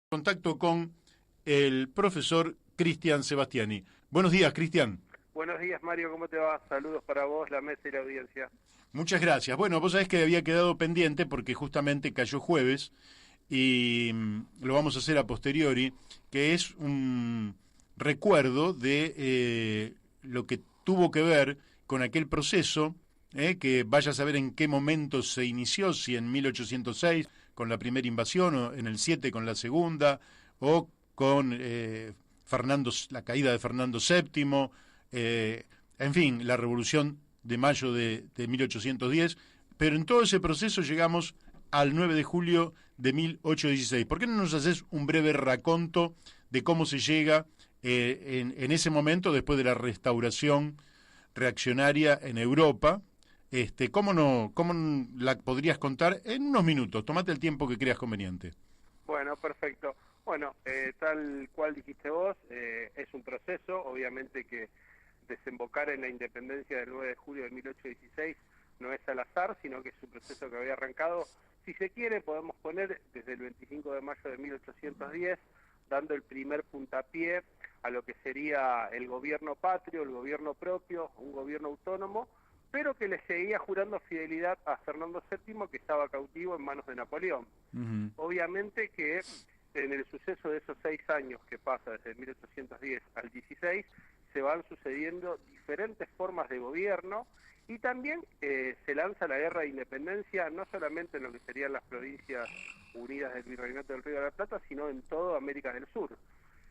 Contacto con el profesor Cristian Sebastiani. Buenos días, Cristian. Buenos días, Mario, ¿cómo te va? Saludos para vos, la mesa y la audiencia. Muchas gracias. Bueno, vos sabés que había quedado pendiente porque justamente cayó jueves y lo vamos a hacer a posteriori, que es un recuerdo de lo que tuvo que ver con aquel proceso, que vaya a saber en qué momento se inició, si en 1806 con la primera invasión o en el 7 con la segunda, o con la caída de Fernando VII, en fin, la revolución de mayo de 1810, pero en todo ese proceso llegamos al 9 de julio de 1816. ¿Por qué no nos haces un breve raconto de cómo se llega en ese momento, después de la restauración reaccionaria en Europa? ¿Cómo la podrías contar en unos minutos? Tómate el tiempo que creas conveniente. Bueno, perfecto. Bueno, tal cual dijiste vos, es un proceso, obviamente que desembocar en la independencia del 9 de julio de 1816 no es al azar, sino que es un proceso que había arrancado, si se quiere, podemos poner desde el 25 de mayo de 1810, dando el primer puntapié a lo que sería el gobierno patrio, el gobierno propio, un gobierno autónomo, pero que le seguía jurando fidelidad a Fernando VII, que estaba cautivo en manos de Napoleón. Ujú. Obviamente que en el suceso de esos 6 años que pasa desde 1810 al 16, se van sucediendo diferentes formas de gobierno y también se lanza la guerra de independencia no solamente en lo que serían las provincias unidas del Virreinato del Río de la Plata, sino en toda América del Sur.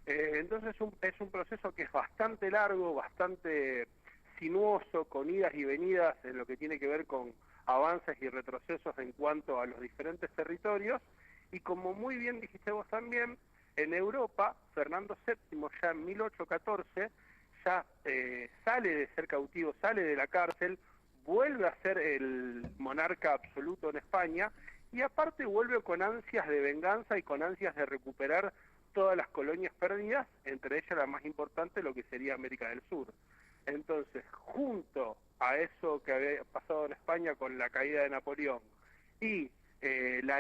Entonces es un proceso que es bastante largo, bastante sinuoso, con idas y venidas en lo que tiene que ver con avances y retrocesos en cuanto a los diferentes territorios, y como muy bien dijiste vos también, en Europa, Fernando VII ya en 1814 ya sale de ser cautivo, sale de la cárcel, vuelve a ser el monarca absoluto en España, y aparte vuelve con ansias de venganza y con ansias de recuperar todas las colonias perdidas, entre ellas la más importante, lo que sería América del Sur. Entonces, junto a eso que había pasado en España con la caída de Napoleón y el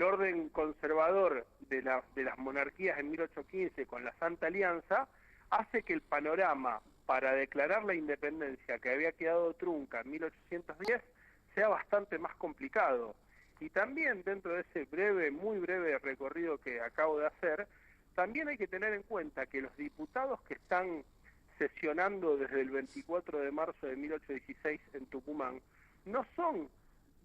orden conservador de las monarquías en 1815 con la Santa Alianza, hace que el panorama para declarar la independencia, que había quedado trunca en 1810, sea bastante más complicado. Y también dentro de ese breve, muy breve recorrido que acabo de hacer, también hay que tener en cuenta que los diputados que están sesionando desde el 24 de marzo de 1816 en Tucumán no son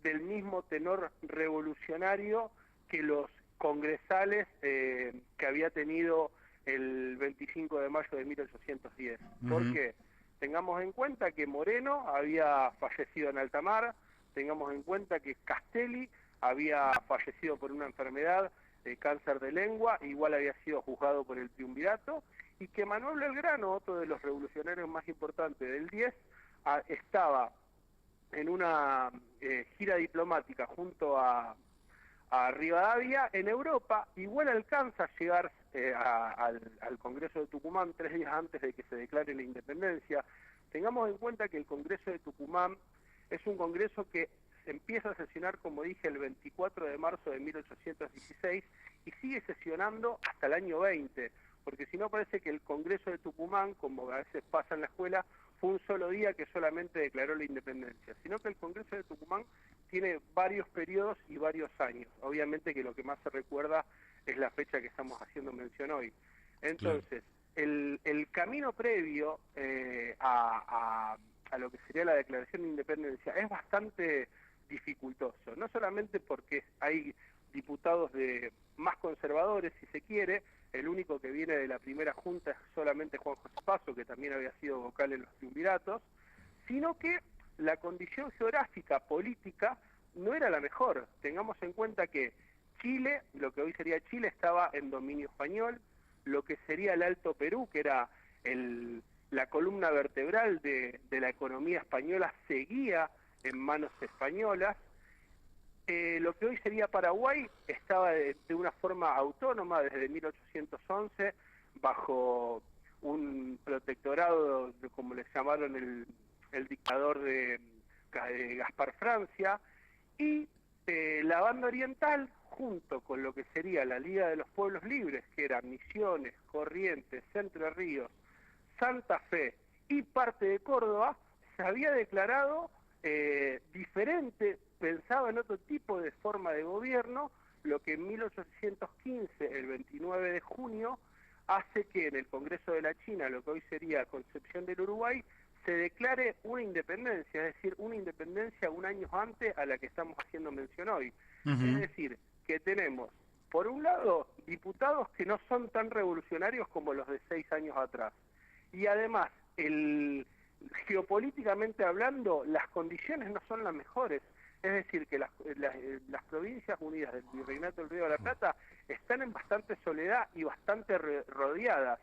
del mismo tenor revolucionario que los congresales que había tenido el 25 de mayo de 1810. ¿Por Ujú. qué? Tengamos en cuenta que Moreno había fallecido en alta mar, tengamos en cuenta que Castelli había fallecido por una enfermedad, cáncer de lengua, igual había sido juzgado por el triunvirato, y que Manuel Belgrano, otro de los revolucionarios más importantes del 10, estaba en una gira diplomática junto a Rivadavia en Europa, igual alcanza a llegar al Congreso de Tucumán 3 días antes de que se declare la independencia. Tengamos en cuenta que el Congreso de Tucumán es un congreso que empieza a sesionar, como dije, el 24 de marzo de 1816 y sigue sesionando hasta el año 20, porque si no parece que el Congreso de Tucumán, como a veces pasa en la escuela, fue un solo día que solamente declaró la independencia, sino que el Congreso de Tucumán tiene varios periodos y varios años. Obviamente que lo que más se recuerda es la fecha que estamos haciendo mención hoy. Claro. Entonces, el camino previo a lo que sería la declaración de independencia es bastante dificultoso, no solamente porque hay diputados más conservadores, si se quiere, el único que viene de la primera junta es solamente Juan José Paso, que también había sido vocal en los triunviratos, sino que la condición geográfica, política, no era la mejor. Tengamos en cuenta que Chile, lo que hoy sería Chile, estaba en dominio español, lo que sería el Alto Perú, que era la columna vertebral de la economía española, seguía en manos españolas. Lo que hoy sería Paraguay estaba de una forma autónoma desde 1811, bajo un protectorado, como le llamaron el dictador de Gaspar Francia, y la banda oriental, junto con lo que sería la Liga de los Pueblos Libres, que eran Misiones, Corrientes, Entre Ríos, Santa Fe y parte de Córdoba, se había declarado diferente, pensaba en otro tipo de forma de gobierno, lo que en 1815, el 29 de junio, hace que en el Congreso de la China, lo que hoy sería Concepción del Uruguay, se declare una independencia, es decir, una independencia un año antes a la que estamos haciendo mención hoy. Es decir, que tenemos, por un lado, diputados que no son tan revolucionarios como los de 6 años atrás. Y además, geopolíticamente hablando, las condiciones no son las mejores. Es decir, que las Provincias Unidas del Virreinato del Río de la Plata están en bastante soledad y bastante rodeadas.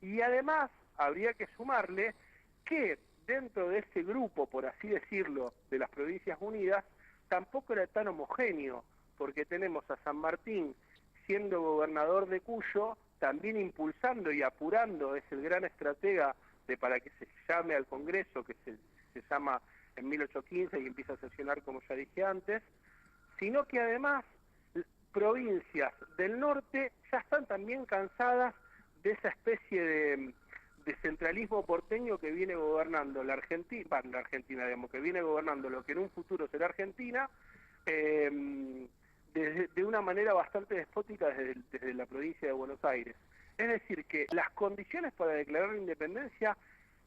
Y además, habría que sumarle que dentro de ese grupo, por así decirlo, de las Provincias Unidas, tampoco era tan homogéneo, porque tenemos a San Martín siendo gobernador de Cuyo, también impulsando y apurando, es el gran estratega para que se llame al Congreso, que se llama en 1815 y empieza a sesionar, como ya dije antes, sino que además provincias del norte ya están también cansadas de esa especie de centralismo porteño que viene gobernando la Argentina, digamos, que viene gobernando lo que en un futuro será Argentina, de una manera bastante despótica desde la provincia de Buenos Aires. Es decir, que las condiciones para declarar la independencia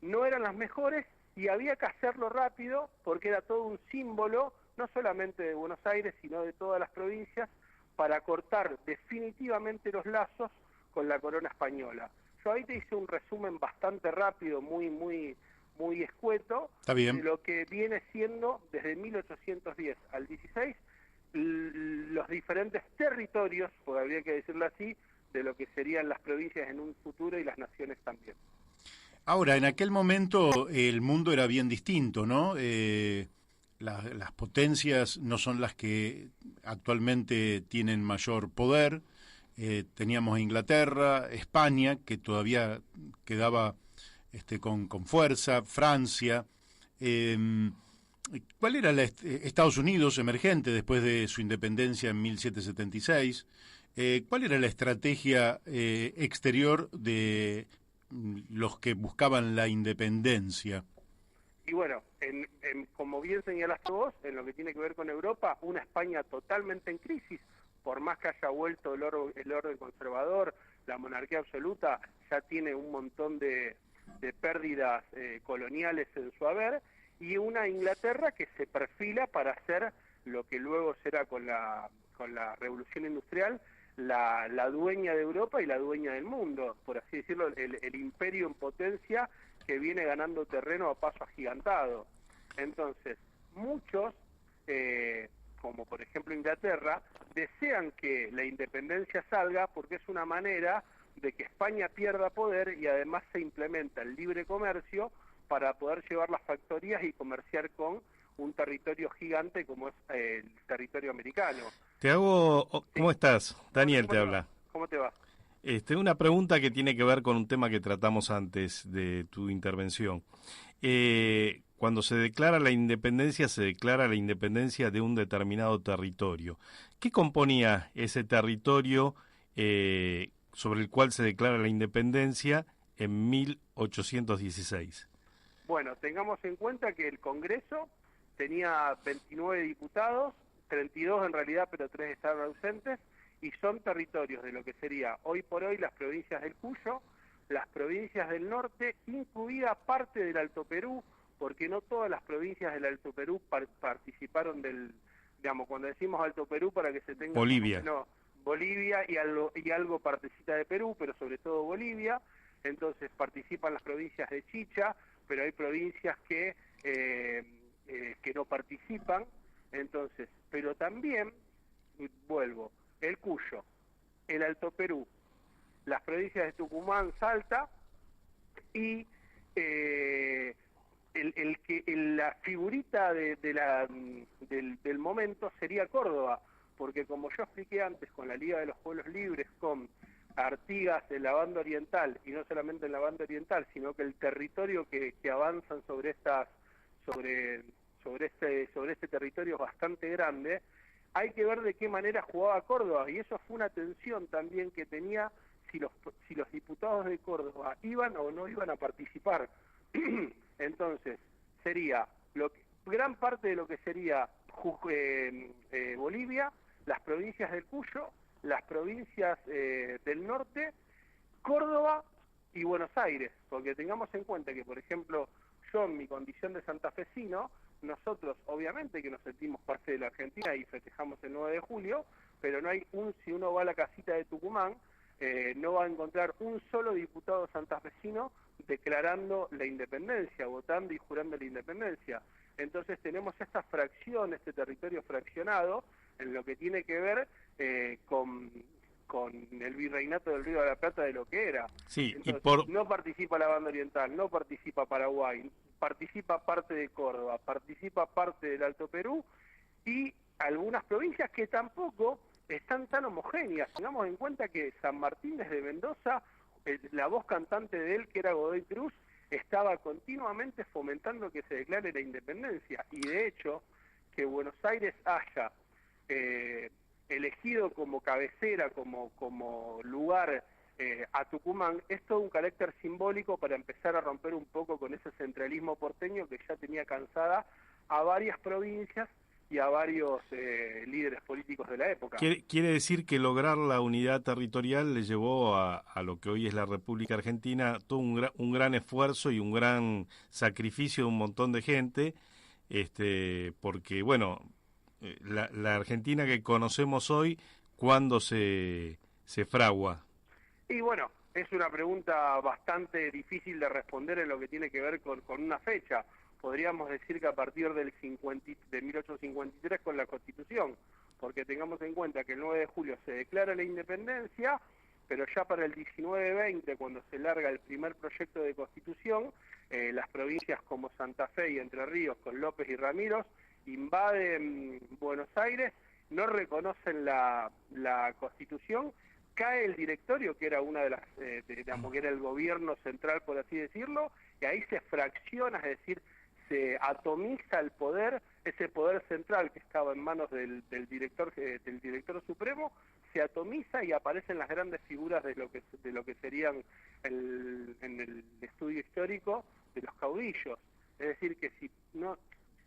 no eran las mejores y había que hacerlo rápido porque era todo un símbolo, no solamente de Buenos Aires, sino de todas las provincias, para cortar definitivamente los lazos con la corona española. Yo ahí te hice un resumen bastante rápido, muy escueto, de lo que viene siendo desde 1810 al 16 los diferentes territorios, porque habría que decirlo así, de lo que serían las provincias en un futuro y las naciones también. Ahora, en aquel momento el mundo era bien distinto, ¿no? Las potencias no son las que actualmente tienen mayor poder. Teníamos Inglaterra, España, que todavía quedaba con fuerza, Francia. ¿Cuál era Estados Unidos emergente después de su independencia en 1776? ¿Cuál era la estrategia exterior de los que buscaban la independencia? Y bueno, como bien señalaste vos, en lo que tiene que ver con Europa, una España totalmente en crisis, por más que haya vuelto el orden conservador, la monarquía absoluta ya tiene un montón de pérdidas coloniales en su haber, y una Inglaterra que se perfila para hacer lo que luego será con la Revolución Industrial, la dueña de Europa y la dueña del mundo, por así decirlo, el imperio en potencia que viene ganando terreno a paso agigantado. Entonces, muchos, como por ejemplo Inglaterra, desean que la independencia salga porque es una manera de que España pierda poder y además se implementa el libre comercio para poder llevar las factorías y comerciar con un territorio gigante como es el territorio americano. Te hago... ¿Cómo Sí. estás? Daniel te habla. ¿Cómo te va? Una pregunta que tiene que ver con un tema que tratamos antes de tu intervención. Cuando se declara la independencia, se declara la independencia de un determinado territorio. ¿Qué componía ese territorio sobre el cual se declara la independencia en 1816? Bueno, tengamos en cuenta que el Congreso tenía 29 diputados, 32 en realidad, pero 3 estaban ausentes, y son territorios de lo que sería hoy por hoy las provincias del Cuyo, las provincias del norte, incluida parte del Alto Perú, porque no todas las provincias del Alto Perú participaron digamos, cuando decimos Alto Perú, para que se tenga... Bolivia. No, Bolivia y algo partecita de Perú, pero sobre todo Bolivia. Entonces participan las provincias de Chicha, pero hay provincias que no participan. Entonces, pero también, vuelvo, el Cuyo, el Alto Perú, las provincias de Tucumán, Salta y la figurita del momento sería Córdoba, porque como yo expliqué antes, con la Liga de los Pueblos Libres, con Artigas en la banda oriental, y no solamente en la banda oriental, sino que el territorio que avanzan sobre este territorio es bastante grande, hay que ver de qué manera jugaba Córdoba, y eso fue una tensión también que tenía si los diputados de Córdoba iban o no iban a participar. Entonces, sería gran parte de lo que sería Bolivia, las provincias del Cuyo, las provincias del norte, Córdoba y Buenos Aires, porque tengamos en cuenta que, por ejemplo, yo en mi condición de santafesino, nosotros obviamente que nos sentimos parte de la Argentina y festejamos el 9 de julio, pero no hay si uno va a la casita de Tucumán, no va a encontrar un solo diputado santafesino declarando la independencia, votando y jurando la independencia. Entonces tenemos esta fracción, este territorio fraccionado, en lo que tiene que ver con el virreinato del Río de la Plata de lo que era. Sí, entonces, no participa la banda oriental, no participa Paraguay, participa parte de Córdoba, participa parte del Alto Perú y algunas provincias que tampoco están tan homogéneas. Tengamos en cuenta que San Martín desde Mendoza, la voz cantante de él, que era Godoy Cruz, estaba continuamente fomentando que se declare la independencia, y de hecho, que Buenos Aires haya elegido como cabecera, como lugar a Tucumán, es todo un carácter simbólico para empezar a romper un poco con ese centralismo porteño que ya tenía cansada a varias provincias y a varios líderes políticos de la época. Quiere decir que lograr la unidad territorial le llevó a lo que hoy es la República Argentina todo un gran esfuerzo y un gran sacrificio de un montón de gente, porque, bueno, la Argentina que conocemos hoy, ¿cuándo se fragua? Y bueno, es una pregunta bastante difícil de responder en lo que tiene que ver con una fecha. Podríamos decir que a partir de 1853 con la Constitución, porque tengamos en cuenta que el 9 de julio se declara la independencia, pero ya para el 19-20, cuando se larga el primer proyecto de Constitución, las provincias como Santa Fe y Entre Ríos, con López y Ramírez, invaden Buenos Aires, no reconocen la Constitución, cae el directorio, que era una de las, digamos, que era el gobierno central, por así decirlo, y ahí se fracciona, es decir, se atomiza el poder, ese poder central que estaba en manos del director supremo, se atomiza y aparecen las grandes figuras de lo que serían en el estudio histórico de los caudillos. Es decir, que si no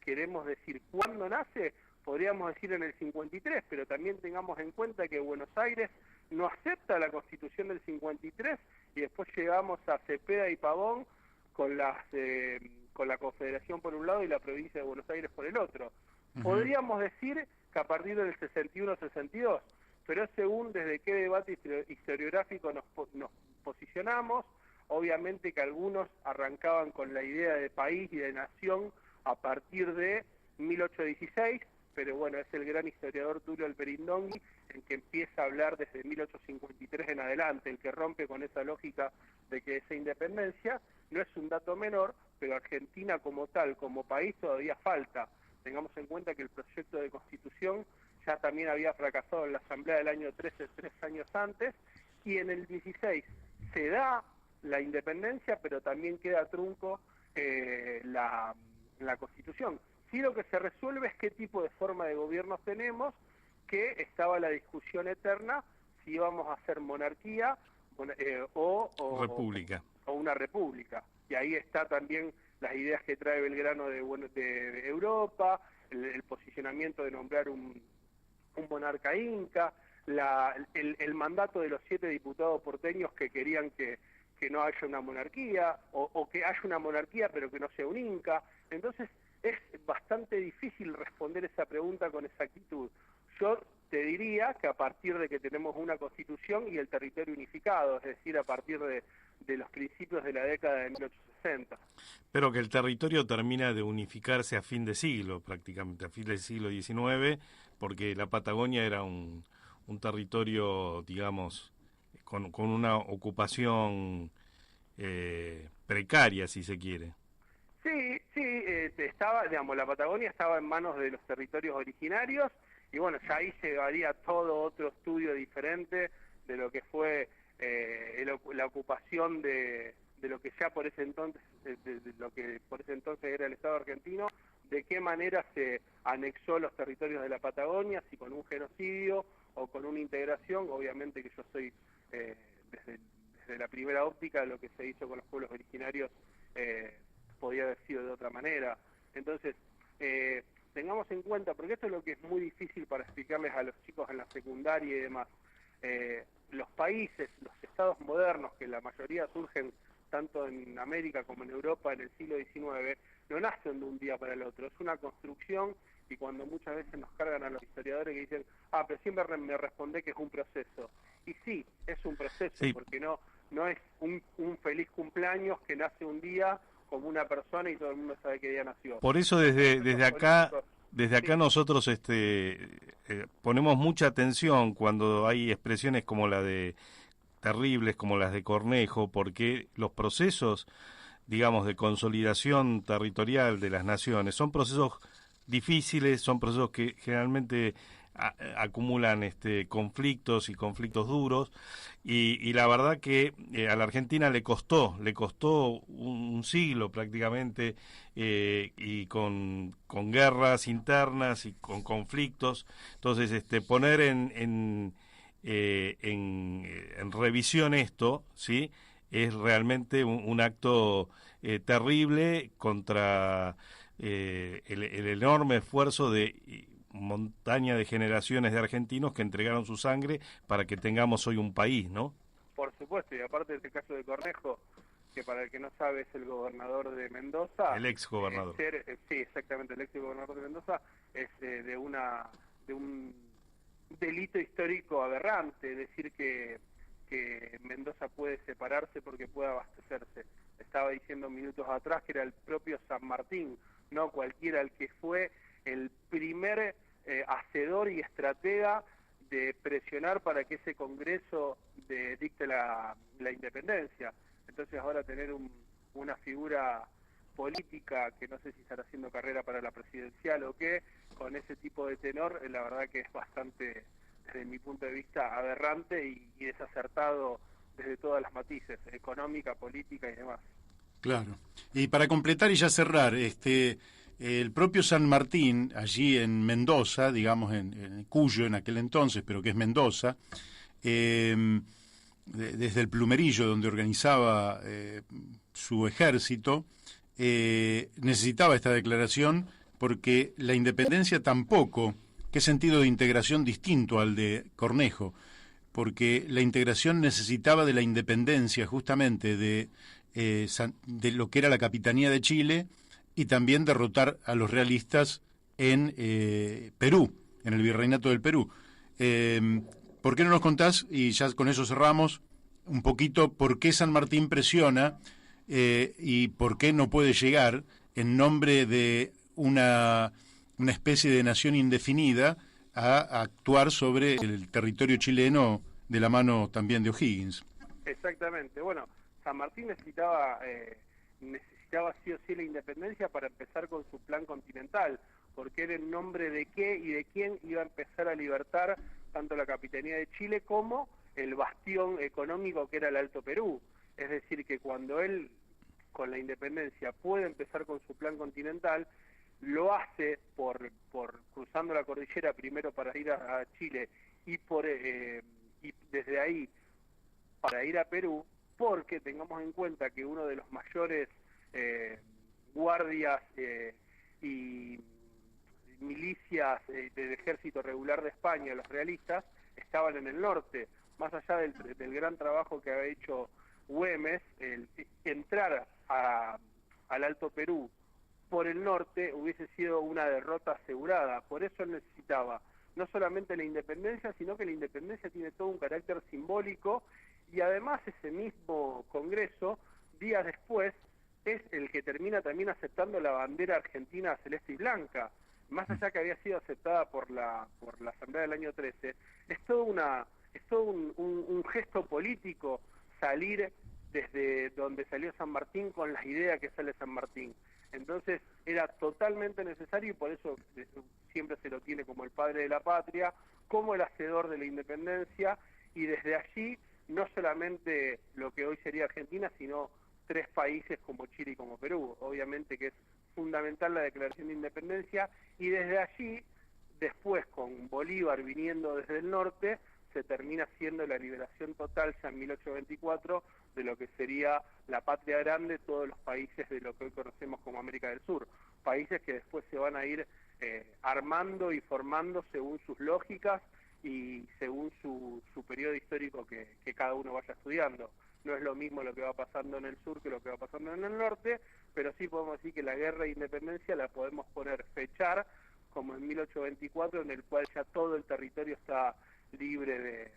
queremos decir cuándo nace, podríamos decir en el 53, pero también tengamos en cuenta que Buenos Aires no acepta la Constitución del 53 y después llegamos a Cepeda y Pavón con la Confederación por un lado y la provincia de Buenos Aires por el otro. Podríamos decir que a partir del 61-62, pero es según desde qué debate historiográfico nos posicionamos. Obviamente que algunos arrancaban con la idea de país y de nación a partir de 1816, pero bueno, es el gran historiador Tulio Alperindongui el que empieza a hablar desde 1853 en adelante, el que rompe con esa lógica de que esa independencia no es un dato menor, pero Argentina como tal, como país, todavía falta. Tengamos en cuenta que el proyecto de Constitución ya también había fracasado en la Asamblea del año 13, 3 años antes, y en el 16 se da la independencia, pero también queda trunco la Constitución. Sí, lo que se resuelve es qué tipo de forma de gobierno tenemos, que estaba la discusión eterna si íbamos a hacer monarquía o república. O una república. Y ahí está también las ideas que trae Belgrano de Europa, el posicionamiento de nombrar un monarca inca, el mandato de los 7 diputados porteños que querían que no haya una monarquía, o que haya una monarquía pero que no sea un inca. Entonces es bastante difícil responder esa pregunta con exactitud. Yo te diría que a partir de que tenemos una constitución y el territorio unificado, es decir, a partir de los principios de la década de 1860. Pero que el territorio termina de unificarse a fin de siglo, prácticamente, a fin del siglo XIX, porque la Patagonia era un territorio, digamos, con una ocupación precaria, si se quiere. Sí, estaba, digamos, la Patagonia estaba en manos de los territorios originarios, y bueno, ya ahí llegaría todo otro estudio diferente de lo que fue la ocupación de lo que ya por ese entonces, de lo que por ese entonces era el Estado argentino, de qué manera se anexó los territorios de la Patagonia, si con un genocidio o con una integración. Obviamente que yo soy, desde la primera óptica, lo que se hizo con los pueblos originarios podía haber sido de otra manera. Entonces, tengamos en cuenta, porque esto es lo que es muy difícil para explicarles a los chicos en la secundaria y demás. Los países, los estados modernos, que la mayoría surgen tanto en América como en Europa en el siglo XIX, no nacen de un día para el otro, es una construcción. Y cuando muchas veces nos cargan a los historiadores que dicen, pero siempre me responde que es un proceso. Y sí, es un proceso, Sí. porque no es un feliz cumpleaños que nace un día como una persona y todo el mundo sabe qué día nació. Por eso desde acá Sí. nosotros ponemos mucha atención cuando hay expresiones como la de terribles, como las de Cornejo, porque los procesos, digamos, de consolidación territorial de las naciones son procesos difíciles, son procesos que generalmente acumulan conflictos y conflictos duros, y la verdad que a la Argentina le costó un siglo prácticamente, y con guerras internas y con conflictos. Entonces poner en revisión esto, ¿sí?, es realmente un acto terrible contra el enorme esfuerzo de montaña de generaciones de argentinos que entregaron su sangre para que tengamos hoy un país, ¿no? Por supuesto, y aparte de este caso de Cornejo, que para el que no sabe es el gobernador de Mendoza. El ex gobernador. Sí, exactamente, el ex gobernador de Mendoza, es de un delito histórico aberrante, decir que Mendoza puede separarse porque puede abastecerse. Estaba diciendo minutos atrás que era el propio San Martín, no cualquiera, el que fue el primer hacedor y estratega de presionar para que ese Congreso dicte la independencia. Entonces ahora tener una figura política que no sé si estará haciendo carrera para la presidencial o qué, con ese tipo de tenor, la verdad que es bastante, desde mi punto de vista, aberrante y desacertado desde todas las matices, económica, política y demás. Claro. Y para completar y ya cerrar, el propio San Martín, allí en Mendoza, digamos en Cuyo en aquel entonces, pero que es Mendoza, desde el Plumerillo, donde organizaba su ejército, necesitaba esta declaración porque la independencia tampoco, qué sentido de integración distinto al de Cornejo, porque la integración necesitaba de la independencia justamente de lo que era la Capitanía de Chile y también derrotar a los realistas en Perú, en el Virreinato del Perú. ¿Por qué no nos contás, y ya con eso cerramos, un poquito por qué San Martín presiona y por qué no puede llegar en nombre de una especie de nación indefinida a actuar sobre el territorio chileno de la mano también de O'Higgins? Exactamente. Bueno, San Martín necesitaba sí o sí la independencia para empezar con su plan continental, porque era en nombre de qué y de quién iba a empezar a libertar tanto la Capitanía de Chile como el bastión económico que era el Alto Perú. Es decir, que cuando él, con la independencia, puede empezar con su plan continental, lo hace por cruzando la cordillera primero para ir a Chile y desde ahí para ir a Perú, porque tengamos en cuenta que uno de los mayores guardias y milicias del ejército regular de España, los realistas, estaban en el norte. Más allá del gran trabajo que había hecho Güemes, entrar al Alto Perú por el norte hubiese sido una derrota asegurada. Por eso él necesitaba no solamente la independencia, sino que la independencia tiene todo un carácter simbólico, y además ese mismo Congreso, días después, es el que termina también aceptando la bandera argentina celeste y blanca. Más allá que había sido aceptada por la Asamblea del año 13, es todo un gesto político salir desde donde salió San Martín con las ideas que sale San Martín. Entonces era totalmente necesario, y por eso siempre se lo tiene como el padre de la patria, como el hacedor de la independencia, y desde allí no solamente lo que hoy sería Argentina, sino 3 países como Chile y como Perú. Obviamente que es fundamental la Declaración de Independencia, y desde allí, después con Bolívar viniendo desde el norte, se termina haciendo la liberación total ya en 1824 de lo que sería la patria grande, todos los países de lo que hoy conocemos como América del Sur, países que después se van a ir armando y formando según sus lógicas y según su periodo histórico que cada uno vaya estudiando. No es lo mismo lo que va pasando en el sur que lo que va pasando en el norte, pero sí podemos decir que la guerra de independencia la podemos fechar como en 1824, en el cual ya todo el territorio está libre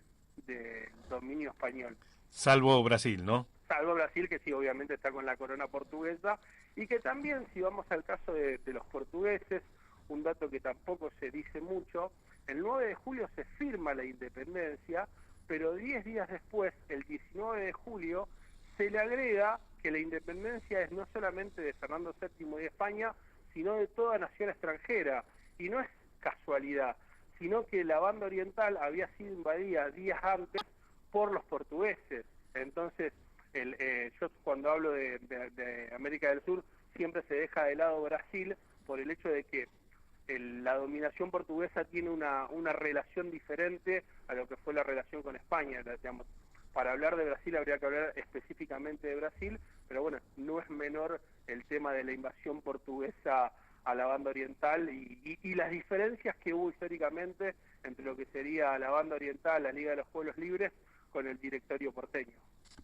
de dominio español. Salvo Brasil, ¿no? Salvo Brasil, que sí, obviamente está con la corona portuguesa, y que también, si vamos al caso de los portugueses, un dato que tampoco se dice mucho, el 9 de julio se firma la independencia, pero 10 días después, el 19 de julio, se le agrega que la independencia es no solamente de Fernando VII y de España, sino de toda nación extranjera, y no es casualidad, sino que la banda oriental había sido invadida días antes por los portugueses. Entonces, yo cuando hablo de América del Sur, siempre se deja de lado Brasil por el hecho de que la dominación portuguesa tiene una relación diferente a lo que fue la relación con España. Digamos, para hablar de Brasil habría que hablar específicamente de Brasil, pero bueno, no es menor el tema de la invasión portuguesa a la banda oriental y las diferencias que hubo históricamente entre lo que sería la banda oriental, la Liga de los Pueblos Libres, con el directorio porteño.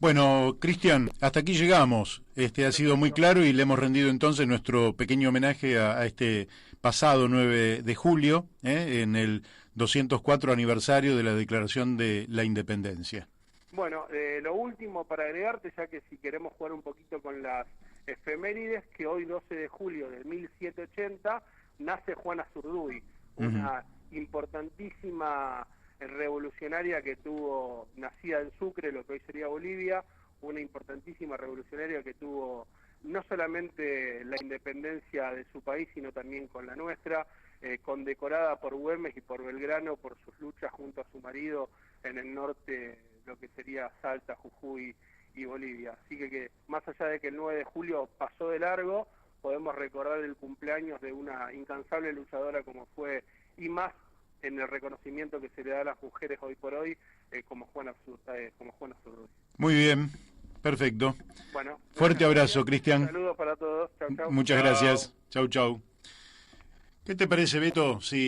Bueno, Cristian, hasta aquí llegamos. Ha sido muy claro y le hemos rendido entonces nuestro pequeño homenaje a este pasado 9 de julio, en el 204 aniversario de la Declaración de la Independencia. Bueno, lo último para agregarte, ya que si queremos jugar un poquito con las efemérides, que hoy 12 de julio de 1780 nace Juana Zurduy, una importantísima revolucionaria que tuvo, nacida en Sucre, lo que hoy sería Bolivia, una importantísima revolucionaria que tuvo no solamente la independencia de su país, sino también con la nuestra, condecorada por Güemes y por Belgrano por sus luchas junto a su marido en el norte, lo que sería Salta, Jujuy y Bolivia. Así que más allá de que el 9 de julio pasó de largo, podemos recordar el cumpleaños de una incansable luchadora como fue, y más en el reconocimiento que se le da a las mujeres hoy por hoy, como Juana Zurduy. Muy bien, perfecto. Bueno, fuerte abrazo, Cristian. Saludos para todos. Chau, chau. Muchas gracias. Chau, chau. ¿Qué te parece, Beto? Si